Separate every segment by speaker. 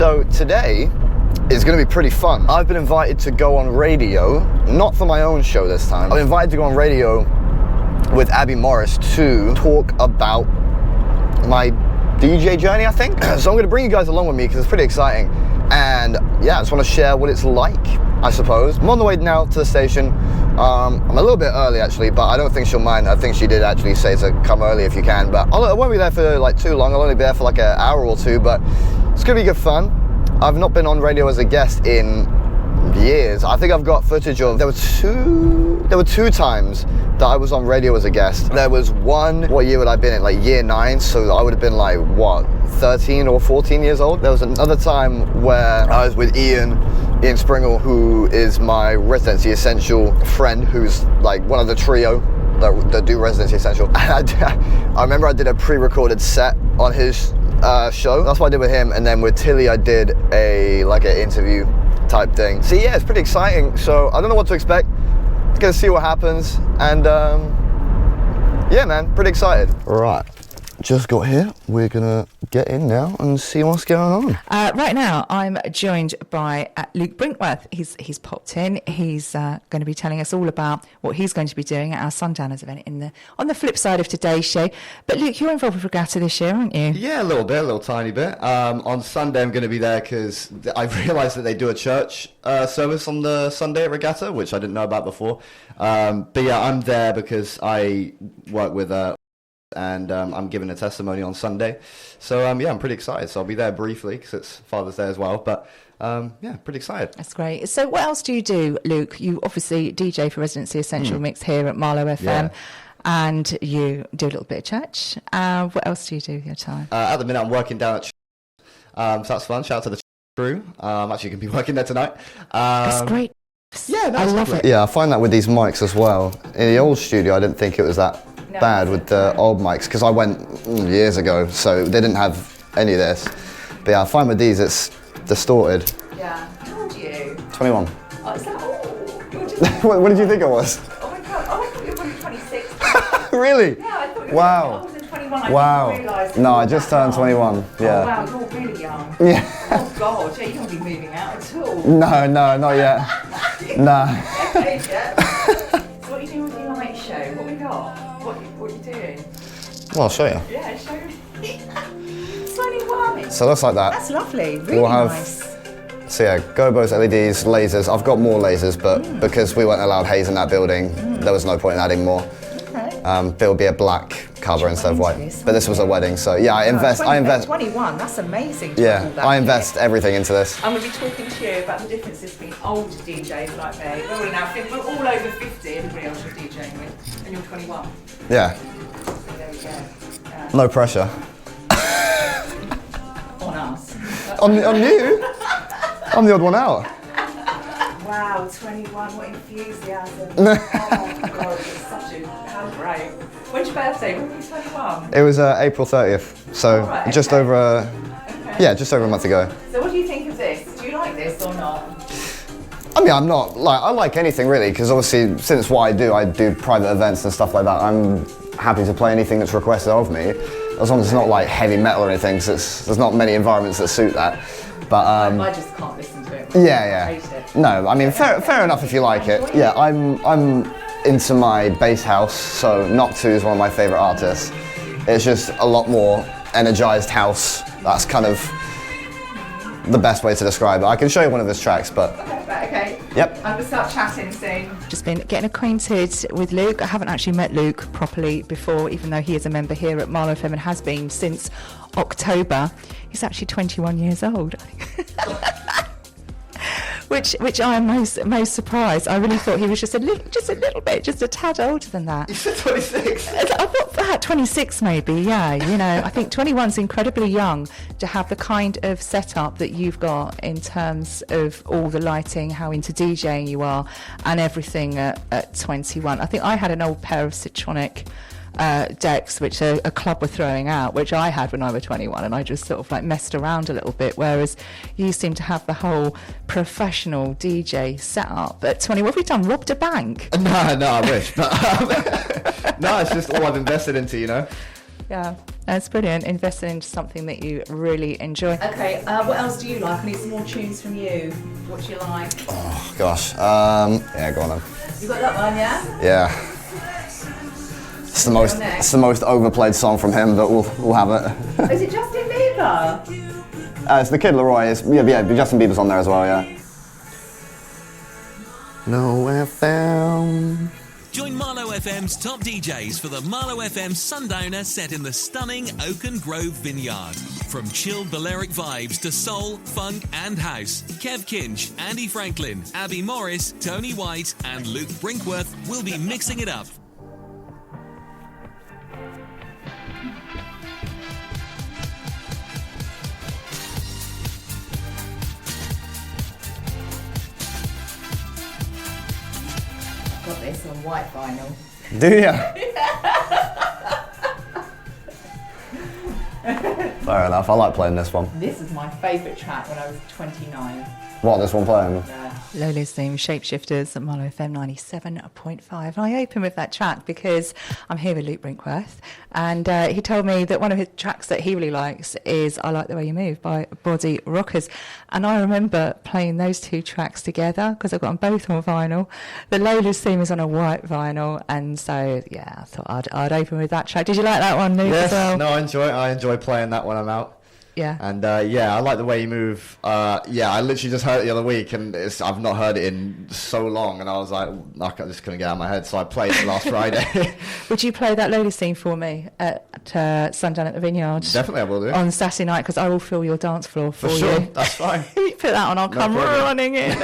Speaker 1: So today is going to be pretty fun. I've been invited to go on radio, not for my own show this time. I'm invited to go on radio with Abby Morris to talk about my DJ journey, I think. So I'm going to bring you guys along with me because it's pretty exciting. And yeah, I just want to share what it's like, I suppose. I'm on the way now to the station. I'm a little bit early actually, but I don't think she'll mind. I think she did actually say to come early if you can, but I won't be there for like too long. I'll only be there for like an hour or two, but it's gonna be good fun. I've not been on radio as a guest in years. I think I've got footage of, there were two times that I was on radio as a guest. There was one, what year would I have been in? Like year 9, so I would have been like, what, 13 or 14 years old? There was another time where I was with Ian Springle, who is my Residency Essential friend, who's like one of the trio that do Residency Essential. And I remember I did a pre-recorded set on his show. That's what I did with him, and then with Tilly I did like an interview type thing. So yeah, it's pretty exciting. So I don't know what to expect. Gonna see what happens, and yeah, man, pretty excited. Right, just got here. We're gonna get in now and see what's going on.
Speaker 2: Right now, I'm joined by Luke Brinkworth. He's popped in. He's going to be telling us all about what he's going to be doing at our Sundowners event on the flip side of today's show. But Luke, you're involved with Regatta this year, aren't you?
Speaker 3: Yeah, a little tiny bit. On Sunday, I'm going to be there because I've realised that they do a church service on the Sunday at Regatta, which I didn't know about before. But yeah, I'm there because I work with and I'm giving a testimony on Sunday. So yeah, I'm pretty excited. So I'll be there briefly because it's Father's Day as well. But yeah, pretty excited.
Speaker 2: That's great. So what else do you do, Luke? You obviously DJ for Residency Essential Mix here at Marlow FM.
Speaker 3: Yeah.
Speaker 2: And you do a little bit of church. What else do you do with your time?
Speaker 3: At the minute, I'm working down at so that's fun. Shout out to the crew. I'm actually going to be working there tonight.
Speaker 2: That's great.
Speaker 3: Yeah,
Speaker 2: I love it.
Speaker 1: Yeah, I find that with these mics as well. In the old studio, I didn't think it was that bad with the old mics, because I went years ago, so they didn't have any of this. But yeah, I find with these, it's distorted.
Speaker 2: Yeah. How old are you?
Speaker 1: 21.
Speaker 2: Oh, is that you're just...
Speaker 1: What did you think I was?
Speaker 2: Oh my God, I thought you were probably 26.
Speaker 1: Really?
Speaker 2: Yeah, I thought you were
Speaker 1: Wow.
Speaker 2: I was 21.
Speaker 1: Wow.
Speaker 2: I didn't realise.
Speaker 1: No, I just turned 21. Yeah.
Speaker 2: Oh wow, you're really young.
Speaker 1: Yeah.
Speaker 2: Oh God, yeah, you don't be moving out at all.
Speaker 1: No, not yet. Nah.
Speaker 2: Okay, yeah. So what are you doing with your night show? What we got? What are you doing?
Speaker 1: Well, I'll show you.
Speaker 2: Yeah, show me. 21.
Speaker 1: So it looks like that.
Speaker 2: That's lovely. Really
Speaker 1: We'll have-
Speaker 2: nice.
Speaker 1: So yeah, gobos, LEDs, lasers. I've got more lasers, but because we weren't allowed haze in that building, there was no point in adding more.
Speaker 2: Okay.
Speaker 1: There will be a black cover instead of white. But this was a wedding, so yeah, I invest.
Speaker 2: 21. That's amazing. To
Speaker 1: Yeah,
Speaker 2: do that
Speaker 1: I invest everything into this.
Speaker 2: I'm going to be talking to you about the differences between old DJs like me. We're all over 50. Everybody else you're DJing with, and you're 21.
Speaker 1: Yeah,
Speaker 2: So there we go. Yeah.
Speaker 1: no pressure.
Speaker 2: On us.
Speaker 1: On you? I'm the odd one out.
Speaker 2: Wow, 21, what enthusiasm. Oh my God, it's such a, how great. When's your birthday? When were you 21?
Speaker 1: It was April 30th, so
Speaker 2: Right,
Speaker 1: just
Speaker 2: okay.
Speaker 1: over, yeah, just over a month ago.
Speaker 2: So what do you think of this? Do you like this or not?
Speaker 1: I mean, I'm not, I like anything really, because obviously since what I do private events and stuff like that, I'm happy to play anything that's requested of me, as long as it's not like heavy metal or anything, because there's not many environments that suit that. But
Speaker 2: I just can't listen to it.
Speaker 1: yeah.
Speaker 2: I hate it.
Speaker 1: No, I mean, fair enough if you like it. Yeah, I'm into my bass house, so Noctu is one of my favourite artists. It's just a lot more energised house. That's kind of the best way to describe it. I can show you one of his tracks, but...
Speaker 2: Okay.
Speaker 1: Yep.
Speaker 2: I'm going to start chatting soon. Just been getting acquainted with Luke. I haven't actually met Luke properly before, even though he is a member here at Marlow FM and has been since October. He's actually 21 years old. Which I am most surprised. I really thought he was just a little bit, just a tad older than that.
Speaker 3: You said 26.
Speaker 2: I thought that 26 maybe, yeah. You know, I think 21's incredibly young to have the kind of setup that you've got in terms of all the lighting, how into DJing you are, and everything at 21. I think I had an old pair of Citronic decks which a club were throwing out, which I had when I was 21, and I just sort of like messed around a little bit, whereas you seem to have the whole professional DJ setup at 20. What have you done, robbed a bank?
Speaker 3: No, I wish, but no, it's just all I've invested into, you know.
Speaker 2: Yeah. That's brilliant. Investing into something that you really enjoy. Okay, what else do you like? I need some more tunes from you. What do you like?
Speaker 1: Oh, gosh. Yeah, go on then.
Speaker 2: You got that one, yeah?
Speaker 1: Yeah. It's the most overplayed song from him, but we'll have it.
Speaker 2: Is it Justin Bieber?
Speaker 1: It's the Kid Laroi. Yeah, Justin Bieber's on there as well, yeah. No FM.
Speaker 4: Join Marlow FM's top DJs for the Marlow FM Sundowner set in the stunning Oaken Grove Vineyard. From chilled Balearic vibes to soul, funk and house, Kev Kinch, Andy Franklin, Abby Morris, Tony White and Luke Brinkworth will be mixing it up.
Speaker 2: Got this on white vinyl.
Speaker 1: Do ya? Fair enough, I like playing this one.
Speaker 2: This is my favourite track when I was 29.
Speaker 1: What, this one playing?
Speaker 2: Lola's theme, Shapeshifters at Marlow FM 97.5. And I open with that track because I'm here with Luke Brinkworth, and he told me that one of his tracks that he really likes is I Like the Way You Move by Body Rockers. And I remember playing those two tracks together because I've got them both on vinyl. The Lola's theme is on a white vinyl, and so, yeah, I thought I'd open with that track. Did you like that one, Luke, as well?
Speaker 3: No, I enjoy playing that when I'm out.
Speaker 2: Yeah.
Speaker 3: And yeah, I like the way you move. Yeah, I literally just heard it the other week, and I've not heard it in so long, and I was like, I just couldn't get out of my head, so I played it last Friday.
Speaker 2: Would you play that Lola scene for me at Sundown at the Vineyard?
Speaker 3: Definitely, I will do.
Speaker 2: On Saturday night, because I will fill your dance floor for
Speaker 3: sure,
Speaker 2: you.
Speaker 3: that's fine.
Speaker 2: You put that on, I'll come
Speaker 3: problem.
Speaker 2: running in.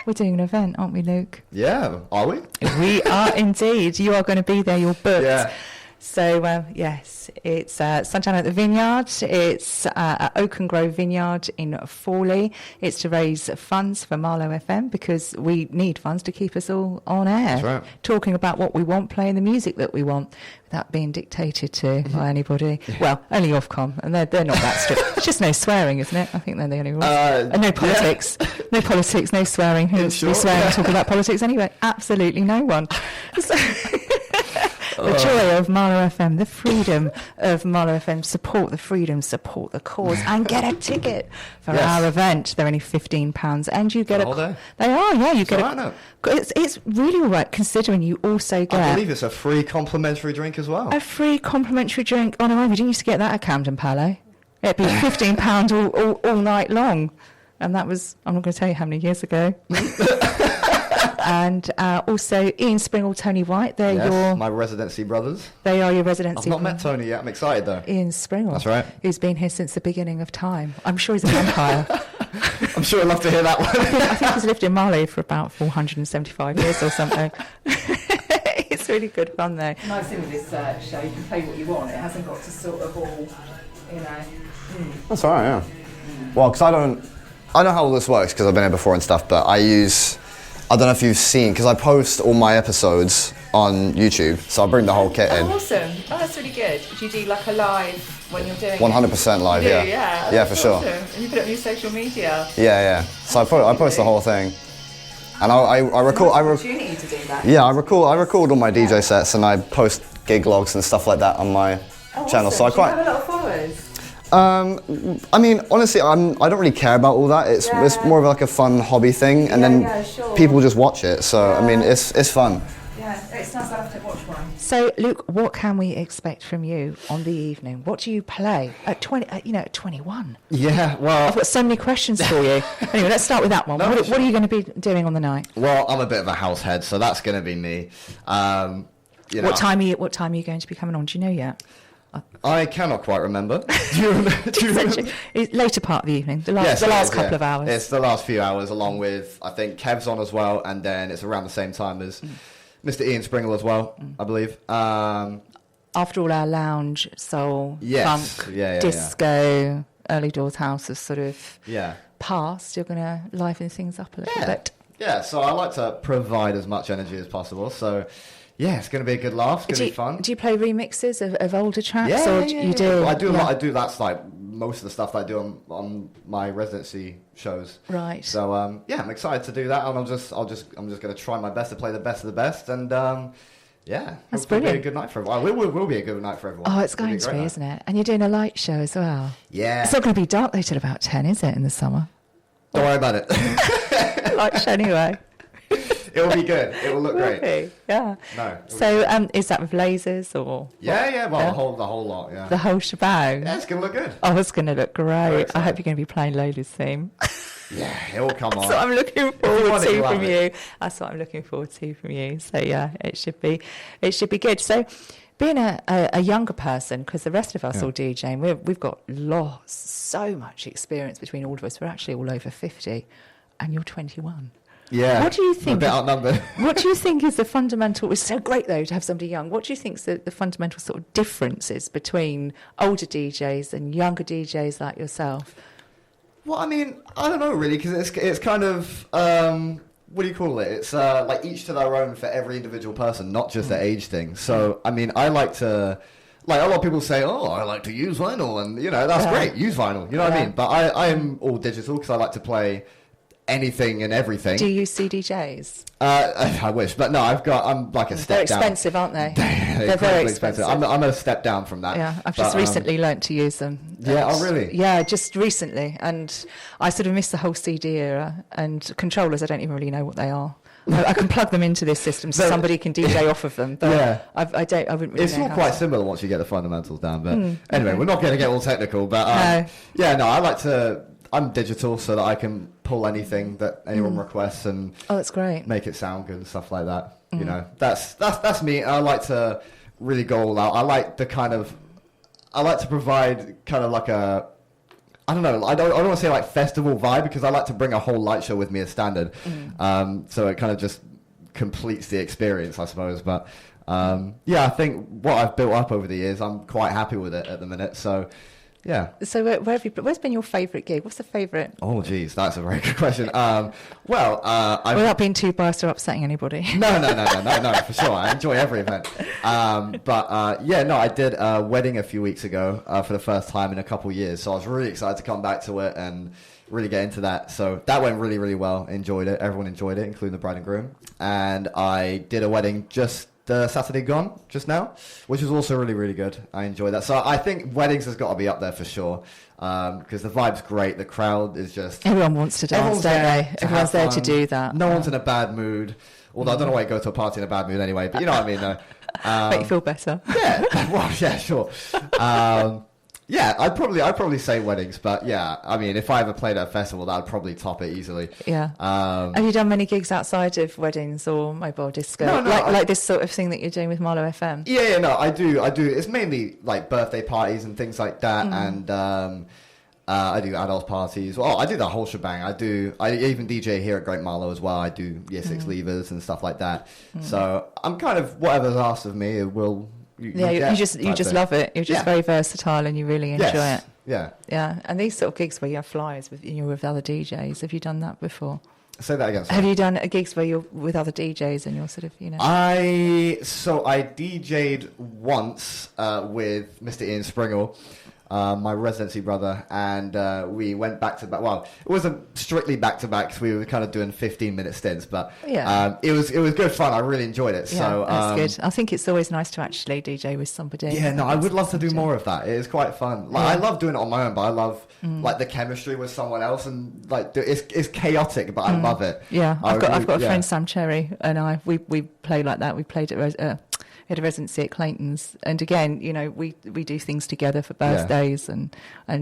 Speaker 2: We're doing an event, aren't we, Luke?
Speaker 3: Yeah, are we?
Speaker 2: We are indeed. You are going to be there, you're booked.
Speaker 3: Yeah.
Speaker 2: So, yes, it's Sunshine at the Vineyard. It's at Oaken Grove Vineyard in Fawley. It's to raise funds for Marlow FM because we need funds to keep us all on air.
Speaker 3: That's right.
Speaker 2: Talking about what we want, playing the music that we want without being dictated to by anybody. Yeah. Well, only Ofcom, and they're not that strict. It's just no swearing, isn't it? I think they're the only rules. And no politics. Yeah. No politics, no swearing. Who's swearing talking about politics anyway? Absolutely no one. So the joy of Marlow FM, the freedom of Marlow FM, support the freedom, support the cause, and get a ticket for our event. They're only £15, and you get
Speaker 3: a... Day.
Speaker 2: They are, yeah. You get
Speaker 3: a...
Speaker 2: It's really all right, considering you also get...
Speaker 3: I believe it's a free complimentary drink as well.
Speaker 2: A free complimentary drink on arrival. Didn't used to get that at Camden Palais. It'd be £15 all night long. And that was, I'm not going to tell you how many years ago. And also Ian Springle, Tony White. They're
Speaker 3: my residency brothers.
Speaker 2: They are your residency.
Speaker 3: I've not met Tony yet. I'm excited though.
Speaker 2: Ian Springle.
Speaker 3: That's right.
Speaker 2: Who's been here since the beginning of time. I'm sure he's a vampire.
Speaker 3: I'm sure I'd love to hear that one.
Speaker 2: I think he's lived in Marlow for about 475 years or something. It's really good fun though. Nice thing with this show, you can play what you want. It hasn't got to sort of all, you know.
Speaker 1: That's all right, yeah. Well, because I know how all this works because I've been here before and stuff, but I don't know if you've seen, because I post all my episodes on YouTube, so I bring the whole kit in.
Speaker 2: Oh, awesome. Oh, that's really good. Do you do like a live when you're doing
Speaker 1: 100% live,
Speaker 2: you do,
Speaker 1: yeah. Yeah, for sure.
Speaker 2: Awesome. And you put it on your social media.
Speaker 1: Yeah. So I post the whole thing. And I record...
Speaker 2: opportunity to do that.
Speaker 1: Yeah, I record all my DJ sets and I post gig logs and stuff like that on my channel.
Speaker 2: Awesome.
Speaker 1: So
Speaker 2: do you have a lot of followers?
Speaker 1: I mean, honestly, I don't really care about all that. It's more of like a fun hobby thing, and then people just watch it. So I mean, it's fun.
Speaker 2: Yeah, it's nice to have to watch one. So, Luke, what can we expect from you on the evening? What do you play at 21?
Speaker 3: Yeah, well,
Speaker 2: I've got so many questions for you. Anyway, let's start with that one. What are you going to be doing on the night?
Speaker 3: Well, I'm a bit of a house head, so that's going to be me.
Speaker 2: What time are you going to be coming on? Do you know yet?
Speaker 3: I cannot quite remember. Do you remember?
Speaker 2: It's later part of the evening, the last couple of hours.
Speaker 3: It's the last few hours, along with, I think, Kev's on as well, and then it's around the same time as Mr. Ian Springle as well, I believe.
Speaker 2: After all our lounge, soul, funk, disco, early doors house has sort of passed, you're going to liven things up a little bit. Yeah,
Speaker 3: so I like to provide as much energy as possible, so... Yeah, it's going to be a good laugh. It's going to be fun.
Speaker 2: Do you play remixes of older tracks?
Speaker 3: You do? I do a lot. I do. That's like most of the stuff that I do on my residency shows.
Speaker 2: Right.
Speaker 3: So I'm excited to do that, and I'm just going to try my best to play the best of the best, and Yeah,
Speaker 2: That's
Speaker 3: it'll be
Speaker 2: brilliant.
Speaker 3: a good night for everyone. It will be a good night for everyone.
Speaker 2: Oh, it's
Speaker 3: It'll
Speaker 2: going
Speaker 3: a
Speaker 2: to
Speaker 3: great
Speaker 2: be,
Speaker 3: night.
Speaker 2: isn't it? And you're doing a light show as well.
Speaker 3: Yeah.
Speaker 2: It's not going to be dark though till about 10, is it, in the summer?
Speaker 3: Don't worry about it.
Speaker 2: Light show anyway.
Speaker 3: It will be good. It will look great.
Speaker 2: Really? Yeah.
Speaker 3: No.
Speaker 2: So, is that with lasers or
Speaker 3: Yeah. Well,
Speaker 2: Yeah.
Speaker 3: the whole lot. Yeah.
Speaker 2: the whole shebang?
Speaker 3: Yeah, it's gonna look good.
Speaker 2: Oh, it's going to look great.
Speaker 3: excited.
Speaker 2: I hope you're going to be playing Lola's theme.
Speaker 3: Yeah, it will come on.
Speaker 2: That's what I'm looking
Speaker 3: want
Speaker 2: forward
Speaker 3: it,
Speaker 2: to
Speaker 3: you'll have
Speaker 2: from
Speaker 3: it.
Speaker 2: you. That's what I'm looking forward to from you. So yeah, it should be good. So being a younger person, because the rest of us all DJing, we've got so much experience between all of us. We're actually all over 50, and you're 21.
Speaker 3: Yeah.
Speaker 2: What do you
Speaker 3: I'm
Speaker 2: think?
Speaker 3: a bit outnumbered.
Speaker 2: What do you think is the fundamental? It's so great though to have somebody young. What do you think is the fundamental sort of differences between older DJs and younger DJs like yourself?
Speaker 3: Well, I mean, I don't know really, because it's kind of what do you call it? It's like each to their own for every individual person, not just the age thing. So I mean, I like to. Like, a lot of people say, oh, I like to use vinyl, and, you know, that's great, use vinyl, you know what I mean? But I am all digital because I like to play anything and everything.
Speaker 2: Do you use CDJs?
Speaker 3: I wish, but no, I'm like a step
Speaker 2: They're
Speaker 3: down.
Speaker 2: expensive, aren't they?
Speaker 3: They're
Speaker 2: very
Speaker 3: expensive.
Speaker 2: expensive.
Speaker 3: I'm a step down from that.
Speaker 2: Yeah, I've just recently learnt to use them.
Speaker 3: Yeah, oh really?
Speaker 2: Yeah, just recently. And I sort of missed the whole CD era. And controllers, I don't even really know what they are. I can plug them into this system so somebody can DJ off of them. But
Speaker 3: Yeah.
Speaker 2: I wouldn't really
Speaker 3: It's
Speaker 2: know
Speaker 3: all
Speaker 2: how
Speaker 3: quite
Speaker 2: to.
Speaker 3: similar once you get the fundamentals down. But anyway, we're not going to get all technical. But
Speaker 2: No.
Speaker 3: yeah, no, I'm digital so that I can pull anything that anyone requests and
Speaker 2: Oh, that's great.
Speaker 3: make it sound good and stuff like that. You know, that's me. I like to really go all out. I like to provide kind of like a, I don't know, I don't want to say like festival vibe, because I like to bring a whole light show with me as standard. So it kind of just completes the experience, I suppose. But yeah, I think what I've built up over the years, I'm quite happy with it at the minute. So yeah.
Speaker 2: So where's been your favourite gig? What's the favourite?
Speaker 3: Oh, geez, that's a very good question. I've
Speaker 2: Without being too biased or upsetting anybody.
Speaker 3: No, for sure. I enjoy every event. I did a wedding a few weeks ago for the first time in a couple of years. So I was really excited to come back to it and really get into that. So that went really, really well. Enjoyed it. Everyone enjoyed it, including the bride and groom. And I did a wedding just Saturday gone, just now, which was also really, really good. I enjoyed that. So I think weddings has got to be up there for sure, because the vibe's great. The crowd is just...
Speaker 2: Everyone wants to dance, don't they? Everyone's there to do that.
Speaker 3: No one's in a bad mood. Although I don't know why you go to a party in a bad mood anyway, but you know what I mean, though.
Speaker 2: Make you feel better.
Speaker 3: Yeah, well, yeah, sure. Yeah, I'd probably say weddings, but yeah, I mean, if I ever played at a festival, that'd probably top it easily.
Speaker 2: Yeah. Have you done many gigs outside of weddings or mobile disco?
Speaker 3: No,
Speaker 2: like this sort of thing that you're doing with Marlow FM?
Speaker 3: Yeah, no, I do. It's mainly like birthday parties and things like that, and I do adult parties. Well, I do the whole shebang. I even DJ here at Great Marlow as well. I do Year 6 leavers and stuff like that. So I'm kind of, whatever's asked of me, you
Speaker 2: just love it. You're just very versatile and you really enjoy it.
Speaker 3: Yeah.
Speaker 2: Yeah. And these sort of gigs where you have flyers with other DJs, have you done that before?
Speaker 3: Say that again. Sorry.
Speaker 2: Have you done gigs where you're with other DJs and you're sort of,
Speaker 3: I DJ'd once with Mr. Ian Springle, my residency brother, and we went back to back. Well, it wasn't strictly back to back because we were kind of doing 15-minute stints, but it was good fun. I really enjoyed it.
Speaker 2: Yeah,
Speaker 3: so
Speaker 2: that's good. I think it's always nice to actually DJ with somebody.
Speaker 3: Yeah, no, I would love to do more of that. It is quite fun. Like, I love doing it on my own, but I love like the chemistry with someone else, and like it's chaotic, but I love it.
Speaker 2: Yeah, I've got a friend, Sam Cherry, and we play like that. We played at we had a residency at Clayton's, and again, we do things together for birthdays and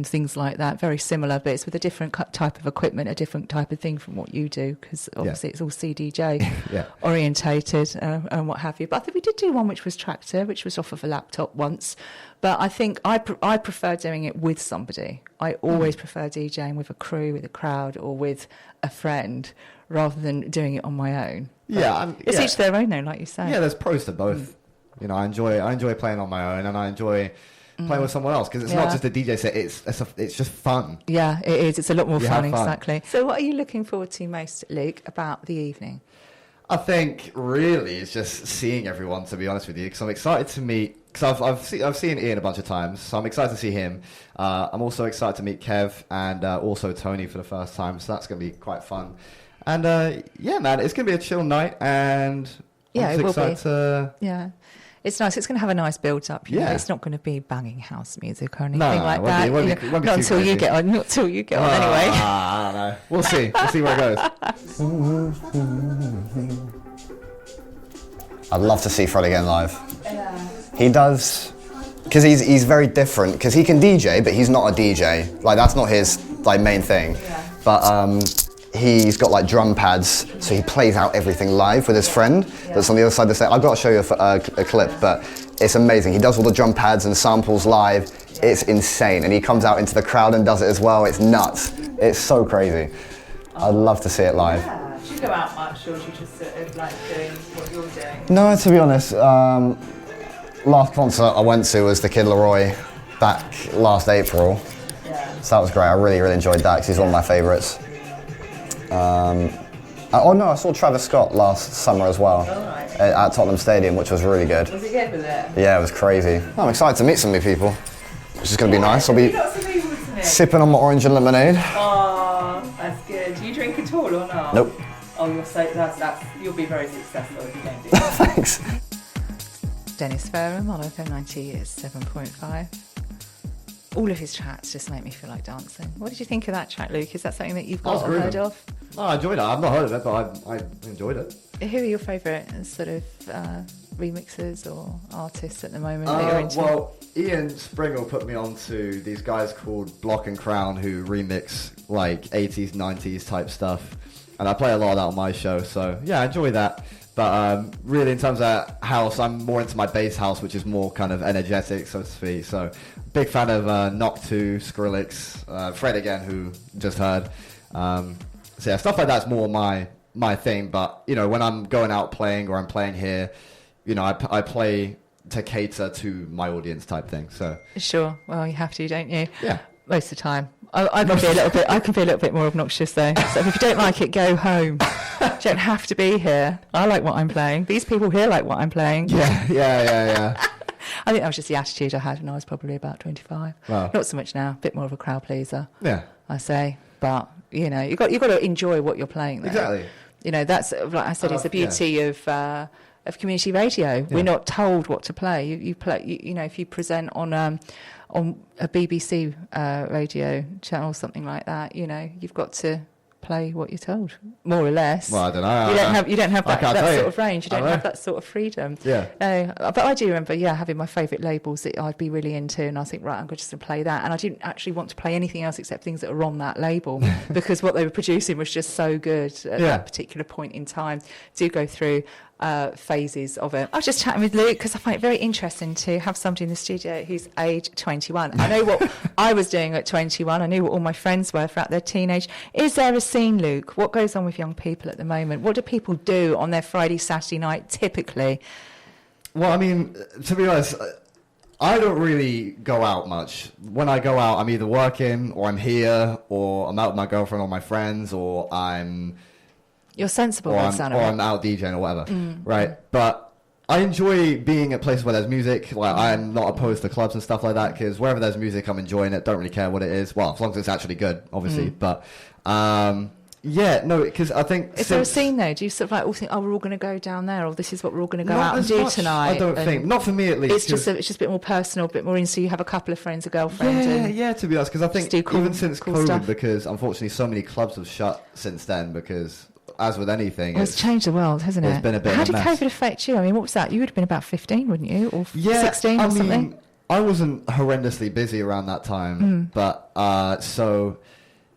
Speaker 2: things like that. Very similar, but it's with a different type of equipment, a different type of thing from what you do, because obviously it's all CDJ orientated and what have you. But I think we did do one which was Tractor, which was off of a laptop once. But I think I prefer doing it with somebody. I always prefer DJing with a crew, with a crowd, or with a friend, rather than doing it on my own. But it's each their own, though, like you say.
Speaker 3: Yeah, there's pros to both. I enjoy playing on my own, and I enjoy playing with someone else, because it's not just a DJ set. It's just fun.
Speaker 2: Yeah, it is. It's a lot more fun, exactly. So, what are you looking forward to most, Luke, about the evening?
Speaker 3: I think really it's just seeing everyone. To be honest with you, because I'm excited to meet. Because I've seen Ian a bunch of times, so I'm excited to see him. I'm also excited to meet Kev and also Tony for the first time. So that's going to be quite fun. And yeah, man, it's going to be a chill night, and
Speaker 2: Yeah,
Speaker 3: I'm
Speaker 2: it will
Speaker 3: just
Speaker 2: be.
Speaker 3: excited to...
Speaker 2: Yeah. It's nice. It's going to have a nice build-up. You know?
Speaker 3: Yeah.
Speaker 2: It's not going to be banging house music or anything
Speaker 3: No,
Speaker 2: like
Speaker 3: it won't
Speaker 2: that.
Speaker 3: be- it won't be-
Speaker 2: You
Speaker 3: it
Speaker 2: know,
Speaker 3: won't be
Speaker 2: not
Speaker 3: too
Speaker 2: until you
Speaker 3: crazy.
Speaker 2: get on. Not until you get on, anyway.
Speaker 3: I don't know. We'll see. We'll see where it goes.
Speaker 1: I'd love to see Fred again live. He does, because he's very different, because he can DJ, but he's not a DJ. Like, that's not his like main thing. But he's got like drum pads, so he plays out everything live with his friend that's on the other side of the stage. I've got to show you a clip, but it's amazing. He does all the drum pads and samples live. It's insane, and he comes out into the crowd and does it as well. It's nuts. It's so crazy. I'd love to see it live.
Speaker 2: Yeah. Do you go out much, or do you just sort of like doing what you're doing?
Speaker 1: No, to be honest, last concert I went to was the Kid Laroi back last April.
Speaker 2: Yeah.
Speaker 1: So that was great. I really, really enjoyed that because he's one of my favourites. I saw Travis Scott last summer as well at Tottenham Stadium, which was really good.
Speaker 2: Was it good with it?
Speaker 1: Yeah, it was crazy. I'm excited to meet some new people, which is going to be nice. I'll be sipping on my orange and lemonade.
Speaker 2: Oh, that's good. Do you drink at all or not?
Speaker 1: Nope.
Speaker 2: Oh, you'll be very successful if you don't do that.
Speaker 1: Thanks.
Speaker 2: Dennis Fareham on FM 97.5. All of his tracks just make me feel like dancing. What did you think of that track, Luke? Is that something that you've got or heard of?
Speaker 3: Oh, I enjoyed it. I've not heard of it, but I enjoyed it.
Speaker 2: Who are your favourite sort of remixers or artists at the moment that you're into?
Speaker 3: Well, Ian Springle put me on to these guys called Block and Crown who remix like 80s, 90s type stuff. And I play a lot of that on my show, so yeah, I enjoy that. But really, in terms of house, I'm more into my bass house, which is more kind of energetic, so to speak. So, big fan of Knock2, Skrillex, Fred again, who just heard. So yeah, stuff like that's more my thing. But you know, when I'm going out playing or I'm playing here, you know, I play to cater to my audience type thing. So
Speaker 2: Sure. Well, you have to, don't you?
Speaker 3: yeah.
Speaker 2: Most of the time. I can be a little bit. I can be a little bit more obnoxious though. So if you don't like it, go home. You don't have to be here. I like what I'm playing. These people here like what I'm playing.
Speaker 3: Yeah.
Speaker 2: I think that was just the attitude I had when I was probably about 25.
Speaker 3: Wow.
Speaker 2: Not so much now. A bit more of a crowd pleaser.
Speaker 3: Yeah.
Speaker 2: I say. But you know, you got to enjoy what you're playing. Though.
Speaker 3: Exactly.
Speaker 2: You know, that's like I said. It's the beauty of community radio.
Speaker 3: Yeah.
Speaker 2: We're not told what to play. You play. You know, if you present on a BBC radio channel, something like that, you know, you've got to play what you're told, more or less.
Speaker 3: Well, I don't know.
Speaker 2: You don't have that sort of range. You don't
Speaker 3: I
Speaker 2: have that sort of freedom.
Speaker 3: Yeah.
Speaker 2: No, but I do remember, having my favourite labels that I'd be really into, and I think, right, I'm just going to play that. And I didn't actually want to play anything else except things that were on that label because what they were producing was just so good at that particular point in time. Do go through phases of it. I was just chatting with Luke because I find it very interesting to have somebody in the studio who's age 21. I know what I was doing at 21. I knew what all my friends were throughout their teenage. Is there a scene, Luke? What goes on with young people at the moment? What do people do on their Friday, Saturday night typically?
Speaker 3: Well, I mean, to be honest, I don't really go out much. When I go out, I'm either working or I'm here or I'm out with my girlfriend or my friends or
Speaker 2: You're sensible,
Speaker 3: or
Speaker 2: Santa.
Speaker 3: I'm out DJing or whatever, right? But I enjoy being at places where there's music. Like I'm not opposed to clubs and stuff like that because wherever there's music, I'm enjoying it. Don't really care what it is. Well, as long as it's actually good, obviously. But because I think
Speaker 2: is there a scene though? Do you sort of like all think, oh, we're all going to go down there, or this is what we're all going to go out and do tonight?
Speaker 3: I don't think. Not for me, at least.
Speaker 2: It's just a bit more personal, a bit more in. So you have a couple of friends, a girlfriend.
Speaker 3: Yeah. To be honest, because I think even since
Speaker 2: cool
Speaker 3: COVID,
Speaker 2: stuff.
Speaker 3: because unfortunately so many clubs have shut since then because. As with anything,
Speaker 2: well, it's changed the world, hasn't it?
Speaker 3: It's been a bit
Speaker 2: How
Speaker 3: of a
Speaker 2: did
Speaker 3: mess.
Speaker 2: COVID affect you? I mean, what was that? You would have been about 15, wouldn't you? Or 16 or something?
Speaker 3: I wasn't horrendously busy around that time. But,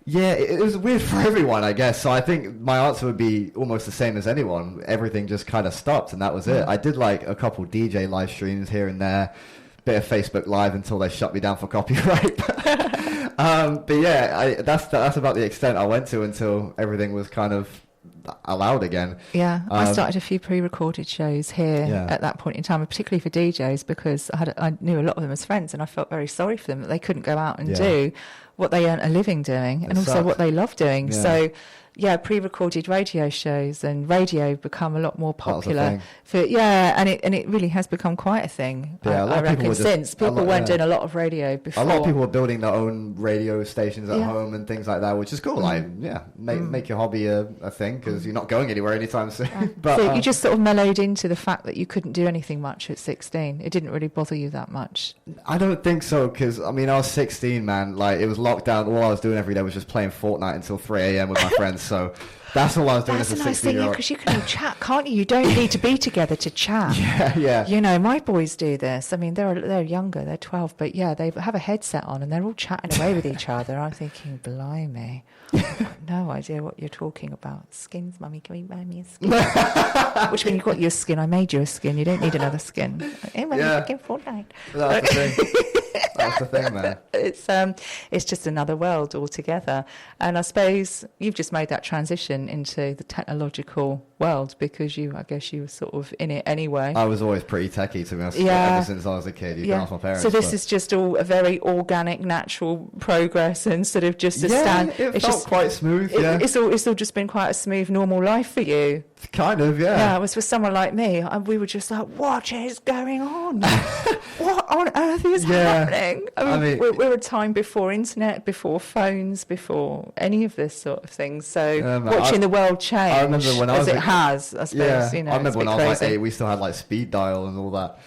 Speaker 3: it was weird for everyone, I guess. So I think my answer would be almost the same as anyone. Everything just kind of stopped, and that was it. I did like a couple DJ live streams here and there, bit of Facebook Live until they shut me down for copyright. That's about the extent I went to until everything was kind of allowed again.
Speaker 2: Yeah, I started a few pre-recorded shows here at that point in time, particularly for DJs, because I knew a lot of them as friends, and I felt very sorry for them that they couldn't go out and do what they earned a living doing, and also what they love doing. So, pre-recorded radio shows, and radio become a lot more popular.
Speaker 3: thing.
Speaker 2: And it really has become quite a thing.
Speaker 3: Yeah,
Speaker 2: I reckon since people weren't doing a lot of radio before.
Speaker 3: A lot of people were building their own radio stations at home and things like that, which is cool. Like, make your hobby a thing, because you're not going anywhere anytime soon. But
Speaker 2: so you just sort of mellowed into the fact that you couldn't do anything much at 16. It didn't really bother you that much.
Speaker 3: I don't think so, because I was 16, man. Like, it was lockdown. All I was doing every day was just playing Fortnite until 3 a.m. with my friends. So that's all I was doing as a 16-year-old.
Speaker 2: That's a nice thing, because you can chat, can't you? You don't need to be together to chat.
Speaker 3: Yeah.
Speaker 2: You know, my boys do this. I mean, they're younger, they're 12, but yeah, they have a headset on and they're all chatting away with each other. I'm thinking, blimey, no idea what you're talking about. Skins, mummy, can we buy me a skin? Which, when you got your skin, I made you a skin. You don't need another skin. Hey, mummy, fucking Fortnite.
Speaker 3: That's the thing. That's the thing, man.
Speaker 2: It's just another world altogether. And I suppose you've just made that transition into the technological world, because I guess you were sort of in it anyway.
Speaker 3: I was always pretty techie, to be honest. Ever since I was a kid. You can ask my parents.
Speaker 2: So this is just all a very organic, natural progress, and sort of just a stand.
Speaker 3: It felt quite smooth.
Speaker 2: It's all just been quite a smooth, normal life for you.
Speaker 3: Kind of, yeah.
Speaker 2: Yeah, it was for someone like me. We were just like, what is going on? What on earth is happening? I mean, we're a time before internet, before phones, before any of this sort of thing. So watching the world change, I remember when I suppose.
Speaker 3: I remember when I was like 8, we still had like speed dial and all that.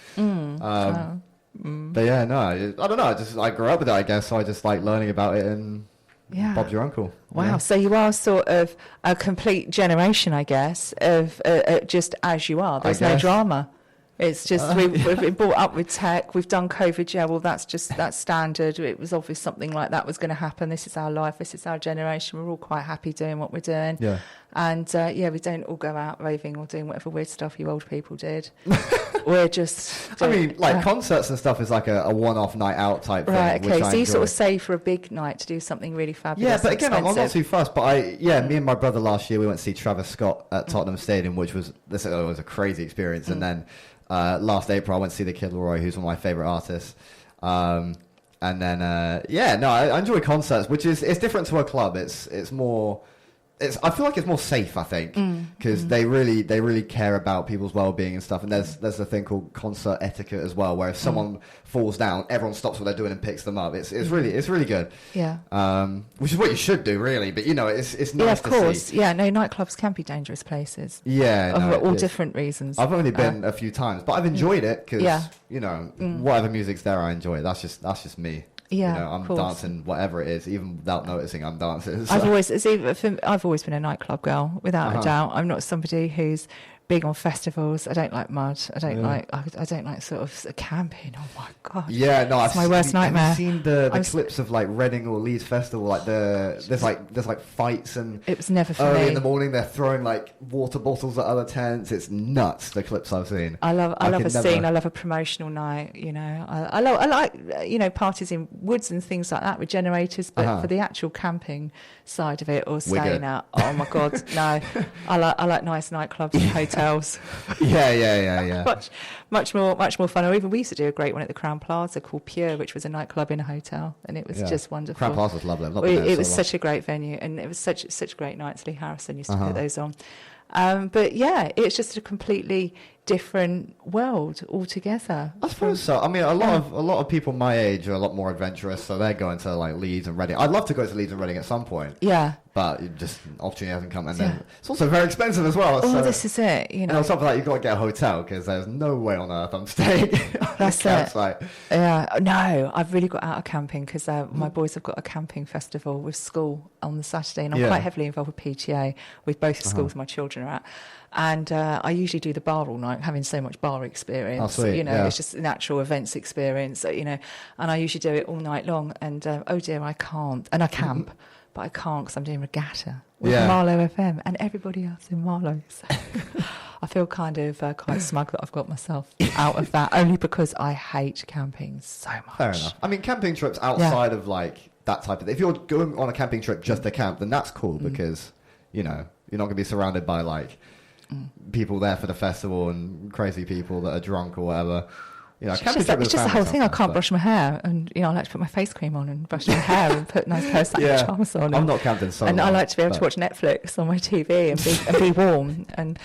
Speaker 3: But yeah, no, I don't know. I grew up with it, I guess. So I just like learning about it, and Bob's your uncle.
Speaker 2: Wow,
Speaker 3: yeah.
Speaker 2: So you are sort of a complete generation, I guess, of just as you are. There's no drama. It's just we've been brought up with tech. We've done COVID. Yeah, well, that's standard. It was obvious something like that was going to happen. This is our life. This is our generation. We're all quite happy doing what we're doing.
Speaker 3: Yeah.
Speaker 2: And we don't all go out raving or doing whatever weird stuff you old people did. We're just.
Speaker 3: Concerts and stuff is like a one-off night out type thing.
Speaker 2: Right. Okay. So you sort of save for a big night to do something really fabulous.
Speaker 3: Yeah, but again, I'm not too fussed. But me and my brother last year we went to see Travis Scott at Tottenham Stadium, which was a crazy experience. And then last April I went to see the Kid Laroi, who's one of my favorite artists. And then I enjoy concerts, which is it's different to a club. It's more. I feel like it's more safe, I think, because they really care about people's well-being and stuff. And there's a thing called concert etiquette as well, where if someone falls down, everyone stops what they're doing and picks them up. It's really good.
Speaker 2: Yeah.
Speaker 3: Which is what you should do, really. But it's nice.
Speaker 2: Yeah, of course. Yeah. No, nightclubs can be dangerous places.
Speaker 3: Yeah.
Speaker 2: For all different reasons.
Speaker 3: I've only been a few times, but I've enjoyed it because whatever music's there, I enjoy it. That's just me.
Speaker 2: Yeah,
Speaker 3: I'm dancing whatever it is, even without noticing I'm dancing. So.
Speaker 2: I've always been a nightclub girl, without a doubt. I'm not somebody who's big on festivals. I don't like mud. I don't like sort of camping. Oh my god.
Speaker 3: Yeah, no,
Speaker 2: it's my worst nightmare.
Speaker 3: I've seen the clips of like Reading or Leeds Festival. Like there's fights, and
Speaker 2: it was never for
Speaker 3: early
Speaker 2: me.
Speaker 3: In the morning they're throwing like water bottles at other tents. It's nuts. The clips I've seen.
Speaker 2: I love a scene. I love a promotional night. You know, I like parties in woods and things like that with generators. But for the actual camping side of it or staying out, oh my god, no. I like nice nightclubs and hotels.
Speaker 3: Yeah.
Speaker 2: much more fun. Or even we used to do a great one at the Crown Plaza called Pure, which was a nightclub in a hotel, and it was just wonderful.
Speaker 3: Crown Plaza was lovely.
Speaker 2: It was such a great venue, and it was such great nights. Lee Harrison used to put those on. But yeah, it's just a completely different world altogether.
Speaker 3: I suppose so. I mean, a lot of people my age are a lot more adventurous, so they're going to like Leeds and Reading. I'd love to go to Leeds and Reading at some point.
Speaker 2: Yeah.
Speaker 3: But just opportunity hasn't come, and then it's also very expensive as well.
Speaker 2: Oh, this is it. You know,
Speaker 3: and on top of that, you've got to get a hotel because there's no way on earth I'm staying on a campsite.
Speaker 2: Yeah, no, I've really got out of camping because my boys have got a camping festival with school on the Saturday, and I'm quite heavily involved with PTA with both the schools my children are at. And I usually do the bar all night, having so much bar experience.
Speaker 3: Oh, sweet.
Speaker 2: You know, it's just an actual events experience. You know, and I usually do it all night long. And oh dear, I can't. And I camp. But I can't because I'm doing regatta with Marlow FM and everybody else in Marlow. So I feel kind of quite smug that I've got myself out of that, only because I hate camping so much.
Speaker 3: Fair enough. I mean, camping trips outside of like that type of thing. If you're going on a camping trip just to camp, then that's cool because, you know, you're not going to be surrounded by like people there for the festival and crazy people that are drunk or whatever. You know,
Speaker 2: It's
Speaker 3: camping
Speaker 2: just,
Speaker 3: trip with
Speaker 2: it's just the
Speaker 3: family
Speaker 2: whole thing. I
Speaker 3: sometimes,
Speaker 2: can't
Speaker 3: but-
Speaker 2: brush my hair, and I like to put my face cream on and brush my hair and put nice pair of pajamas on.
Speaker 3: I'm not camped in so
Speaker 2: and
Speaker 3: long,
Speaker 2: I like to be able
Speaker 3: but-
Speaker 2: to watch Netflix on my TV and be warm, and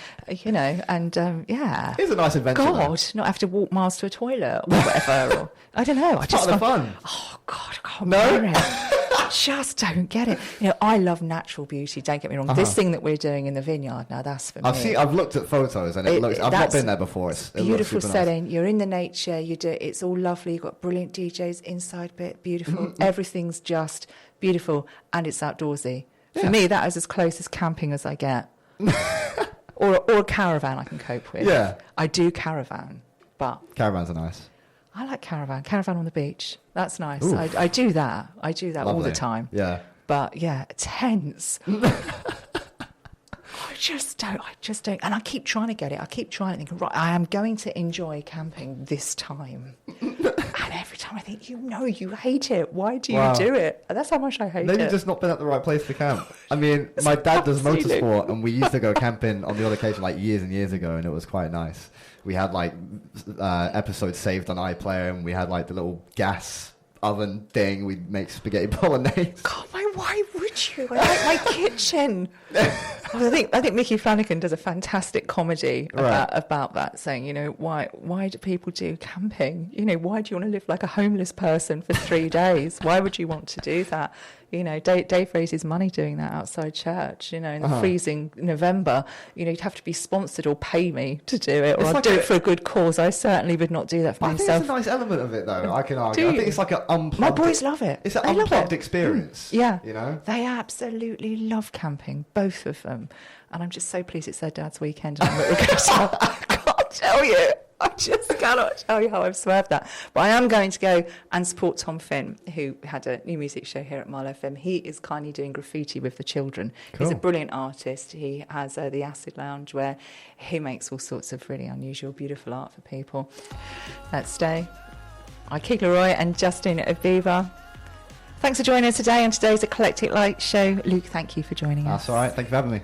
Speaker 2: yeah.
Speaker 3: It's a nice adventure. though.
Speaker 2: God, not have to walk miles to a toilet or whatever. Or, I don't know. I
Speaker 3: It's
Speaker 2: just
Speaker 3: part of the
Speaker 2: find-
Speaker 3: fun.
Speaker 2: Oh God, I can't
Speaker 3: No?
Speaker 2: bear it. Just don't get it. I love natural beauty. Don't get me wrong. This thing that we're doing in the vineyard now, that's for me.
Speaker 3: I've looked at photos and it looks. I've not
Speaker 2: that's
Speaker 3: been there before. It looks
Speaker 2: beautiful
Speaker 3: super
Speaker 2: setting. You're in the nature. You do. It's all lovely. You've got brilliant DJs inside. Bit beautiful. Everything's just beautiful, and it's outdoorsy. For me, that is as close as camping as I get. or a caravan I can cope with.
Speaker 3: Yeah.
Speaker 2: I do caravan, but
Speaker 3: Caravans are nice.
Speaker 2: I like caravan. Caravan on the beach. That's nice.
Speaker 3: Ooh.
Speaker 2: I do that. I do that all the
Speaker 3: Lovely.
Speaker 2: time.
Speaker 3: Yeah.
Speaker 2: But yeah, tents. I just don't. And I keep trying to get it. I keep trying to think, right, I am going to enjoy camping this time. And every time I think, you hate it. Why do you
Speaker 3: Wow.
Speaker 2: do it? And that's how much I hate
Speaker 3: Maybe
Speaker 2: it.
Speaker 3: just not been at the right place to camp. I mean, my dad does
Speaker 2: Absolutely.
Speaker 3: motorsport, and we used to go camping on the odd occasion, like years and years ago, and it was quite nice. We had like episodes saved on iPlayer, and we had like the little gas oven thing. We'd make spaghetti bolognese.
Speaker 2: God, why would you? I like my kitchen. I think Mickey Flanagan does a fantastic comedy about that, saying, why do people do camping? Why do you want to live like a homeless person for 3 days? Why would you want to do that? Dave raises money doing that outside church, in the freezing November. You'd have to be sponsored or pay me to do it, or
Speaker 3: It's
Speaker 2: I'd
Speaker 3: like
Speaker 2: do it for a good cause. I certainly would not do that for
Speaker 3: I think
Speaker 2: myself.
Speaker 3: it's a nice element of it, though. I can argue.
Speaker 2: Do
Speaker 3: I think
Speaker 2: you?
Speaker 3: it's like an unplugged.
Speaker 2: My boys love it.
Speaker 3: It's an
Speaker 2: They love
Speaker 3: unplugged
Speaker 2: it.
Speaker 3: experience.
Speaker 2: Yeah.
Speaker 3: They
Speaker 2: They absolutely love camping, both of them. And I'm just so pleased it's their dad's weekend. And I'm really going to I can't tell you. I just cannot tell you how I've swerved that. But I am going to go and support Tom Finn, who had a new music show here at Mile FM. He is kindly doing graffiti with the children.
Speaker 3: Cool.
Speaker 2: He's a brilliant artist. He has the Acid Lounge, where he makes all sorts of really unusual, beautiful art for people. Let's stay. I'm Keith Leroy and Justin Aviva. Thanks for joining us today on today's Eclectic Light Show. Luke, thank you for joining us.
Speaker 3: That's all right. Thank you for having me.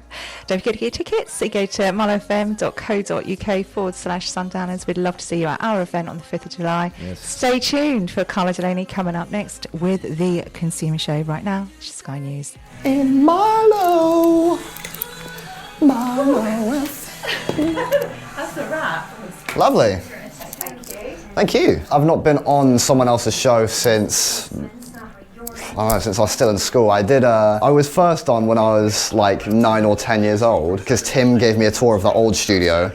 Speaker 2: Don't forget to get your tickets. So go to milefm.co.uk/Sundowners. We'd love to see you at our event on the 5th of July.
Speaker 3: Yes.
Speaker 2: Stay tuned for Carla Delaney coming up next with the Consumer Show. Right now, it's Sky News.
Speaker 1: In Marlow.
Speaker 2: That's a wrap.
Speaker 1: Lovely. Thank you. I've not been on someone else's show since I was still in school. I was first on when I was like 9 or 10 years old, because Tim gave me a tour of the old studio.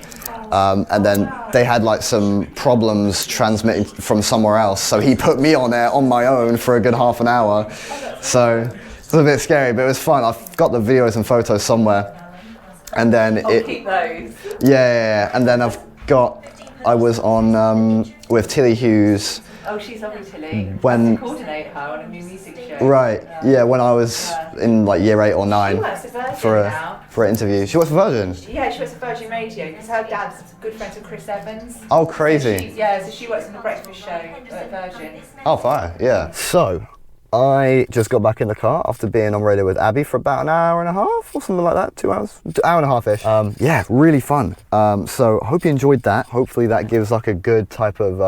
Speaker 1: And then they had like some problems transmitting from somewhere else, so he put me on there on my own for a good half an hour. So it was a bit scary, but it was fun. I've got the videos and photos somewhere. And then
Speaker 2: Keep those.
Speaker 1: yeah. And then I was on with Tilly Hughes.
Speaker 2: Oh, she's lovely, Tilly.
Speaker 1: When-
Speaker 2: I coordinate her on a new music show.
Speaker 1: Right, yeah, when I was in like year 8 or 9
Speaker 2: She works at Virgin
Speaker 1: for
Speaker 2: now.
Speaker 1: an interview. She works for Virgin.
Speaker 2: Yeah, she works at Virgin Radio because her dad's good friends with Chris Evans.
Speaker 1: Oh, crazy.
Speaker 2: So she works on the breakfast show at Virgin.
Speaker 1: Oh, fire, yeah. So, I just got back in the car after being on radio with Abby for about an hour and a half or something like that, 2 hours, hour and a half-ish. Yeah, really fun. So hope you enjoyed that. Hopefully that gives like a good type of,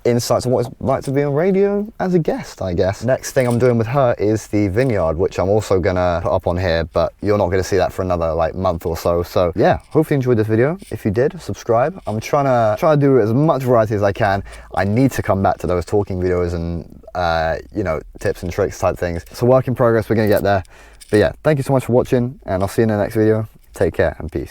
Speaker 1: insights on what it's like to be on radio as a guest, I guess. Next thing I'm doing with her is the Vineyard, which I'm also gonna put up on here, but you're not gonna see that for another like month or so. So yeah, hopefully you enjoyed this video. If you did, subscribe. I'm trying to do as much variety as I can. I need to come back to those talking videos and tips and tricks type things. It's a work in progress, we're gonna get there. But yeah, thank you so much for watching, and I'll see you in the next video. Take care and peace.